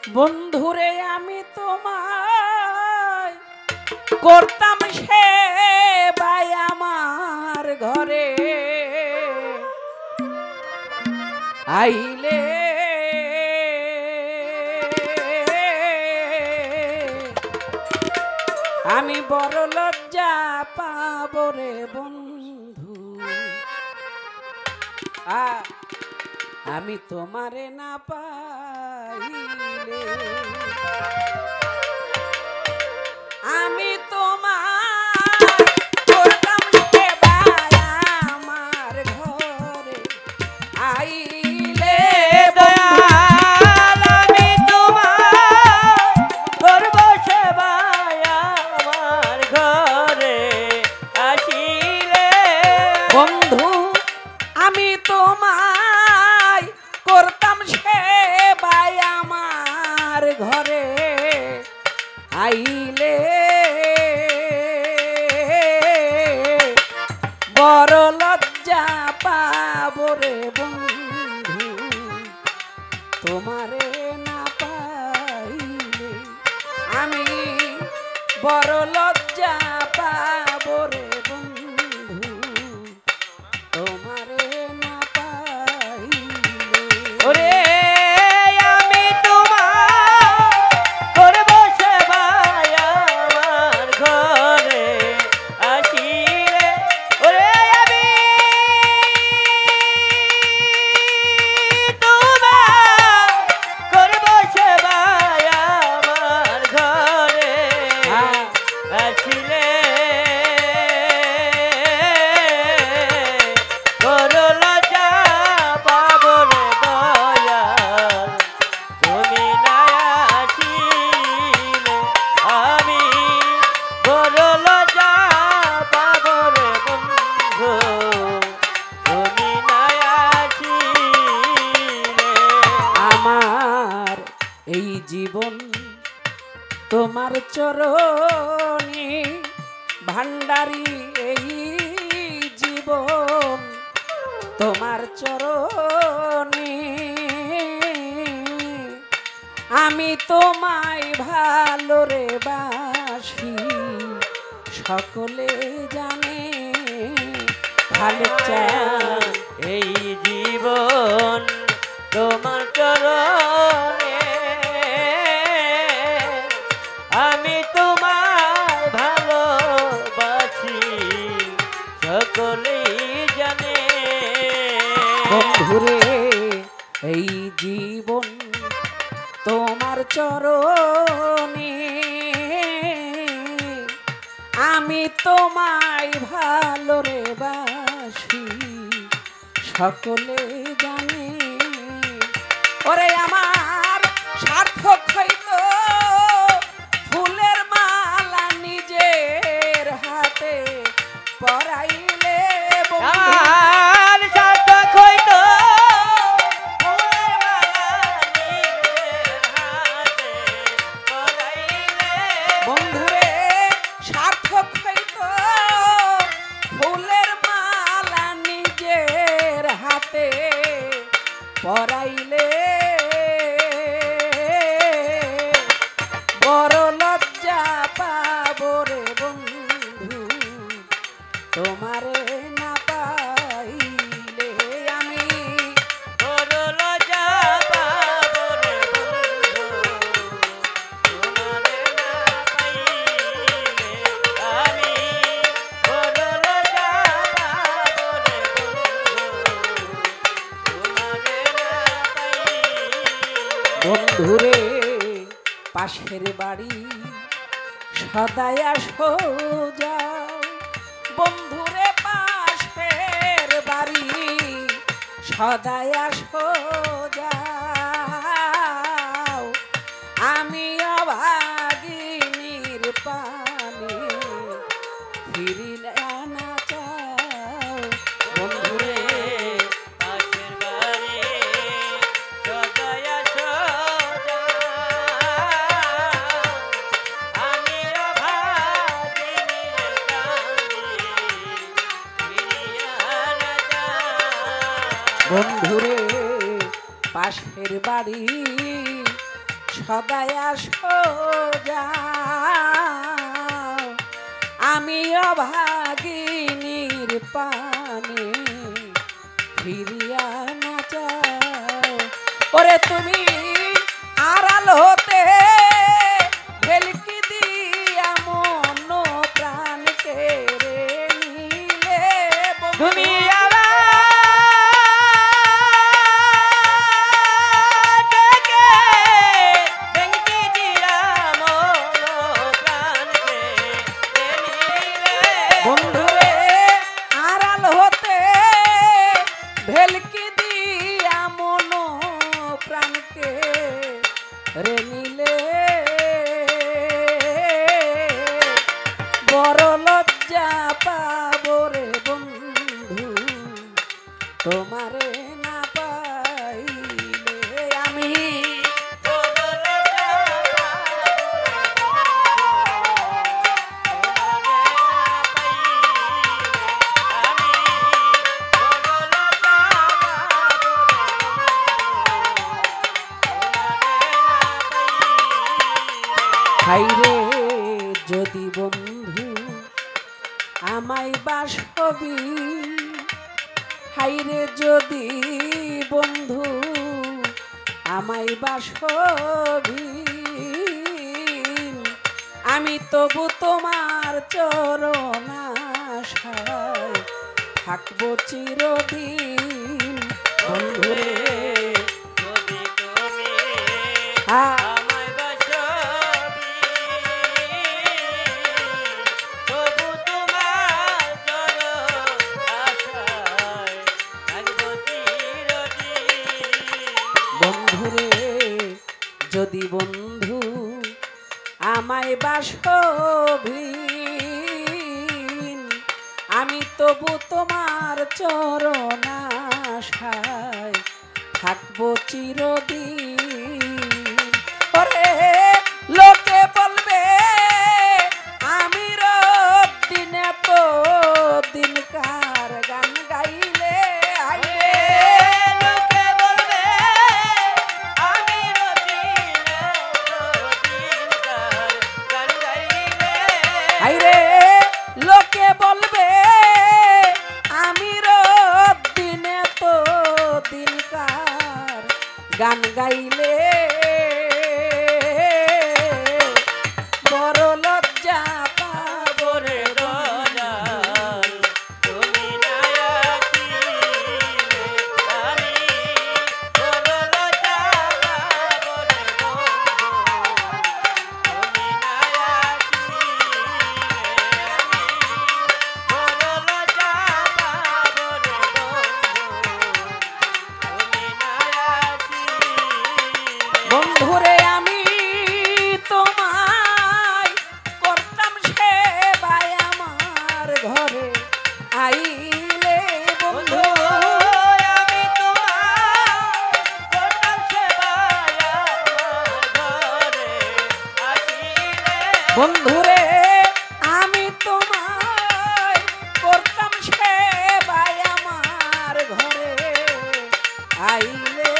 বন্ধুরে আমি তোমায় করতাম সেবাই আমার ঘরে আইলে আমি বড় লজ্জা পাব রে বন্ধু আমি তোমারে না পাইলে আমি তোমার করতাম সেবা আমার ঘরে আইলে দয়াল আমি তোমার করব সেবা আমার ঘরে আসিলে বন্ধু আমি তোমায় করতাম সেবা আমার ঘরে আইলে বড় লজ্জা পাব রে বন্ধু তোমারে না পাইলে আমি বড় লজ্জা পাব রে বন্ধু তোমারে না পাইলে ওরে আমি তোমার করব সেবা আমার ঘরে আসিলে ওরে আমি তোমার করব সেবা আমার ঘরে আসিলে এই জীবন তোমার চরণে ভান্ডারি এই জীবন তোমার চরণে আমি তোমায় ভালো রে বাসি সকলে জানে ভালো চাই এই জীবন তোমার চরণে আমি তোমায় ভালোবাসি সকলেই জানে বন্ধুরে এই জীবন তোমার চরণে আমি তোমায় ভালো রে বাসি সকলে জানে ওরে আমার সার্থক হইতো ফুলের মালা নিজের হাতে পরাইলে আর সার্থক হইতো ফুলের মালা নিজের হাতে পরাইলে বন্ধুরে সার্থক হইতো ফুলের মালা নিজের হাতে পরাইলে বড় লজ্জা পাব রে বন্ধু তোমারে না পাইলে আমি বড় লজ্জা পাব রে বন্ধু তোমারে না পাইলে আমি বড় লজ্জা পাব রে বন্ধু তোমারে না পাইলে বন্ধুরে পাশের বাড়ি সদাই আসো যাও বন্ধুরে পাশের বাড়ি সদাই আসো যাও আমি অভাগিনীর পানে ফিরিলে না চাও বন্ধুরে পাশের বাড়ি সদাই আসো আমি অভাগিনীর কান্দি বন্ধুরে পাশের বাড়ি সদাই আসো যাও আমি অভাগিনীর পানে ফিরিয়া না চাও ওরে তুমি আড়াল হতে ভেলকি দিয়া মন প্রাণ কেড়ে নিলে তুমি বন্ধুরে আড়াল হতে ভেলকি দিয়া মন প্রাণকে রে নিলে বড় লজ্জা পাবো রে বন্ধু তোমারে না পাইলে আমি হাইরে যদি বন্ধু আমায় বাসবি হাইরে যদি বন্ধু আমায় বাসবি আমি তবু তোমার চরণ আশায় থাকবো চিরদিন বন্ধুরে বন্ধুরে যদি বন্ধু আমায় বাসবি আমি তবু তোমার চরণ আশায় থাকবো চিরদিন ওরে লোকে বলবে আমি রোজ দিনে তো দিনকার গান গাইলে আইলে আইরে লোকে বলবে আমি রোজ দিনে তো দিনকার গান গাইলে বড় লজ্জা পাবো রে দয়াল তুমি না আমি বড় লজ্জা পাবো রে তুমি না বন্ধুরে আমি তোমায় করতাম সেবায় আমার ঘরে আইলে বন্ধু আমি তোমার করতাম সেবায় আমার ঘরে আসিলে বন্ধুরে আমি তোমায় করতাম সেবায় আমার ঘরে আইলে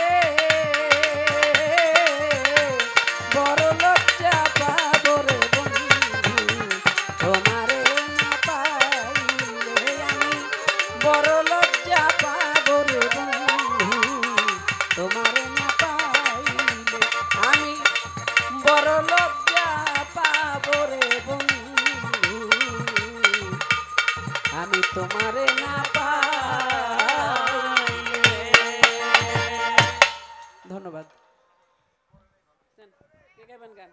বড় লজ্জা পাবো রে বন্ধু তোমারে না পাইলে আমি বড় লজ্জা পাবো রে বন্ধু তোমারে না পাইলে আমি বড় লজ্জা পাবো রে বন্ধু আমি তোমারে না পাইলে ধন্যবাদ কে গাইবেন গান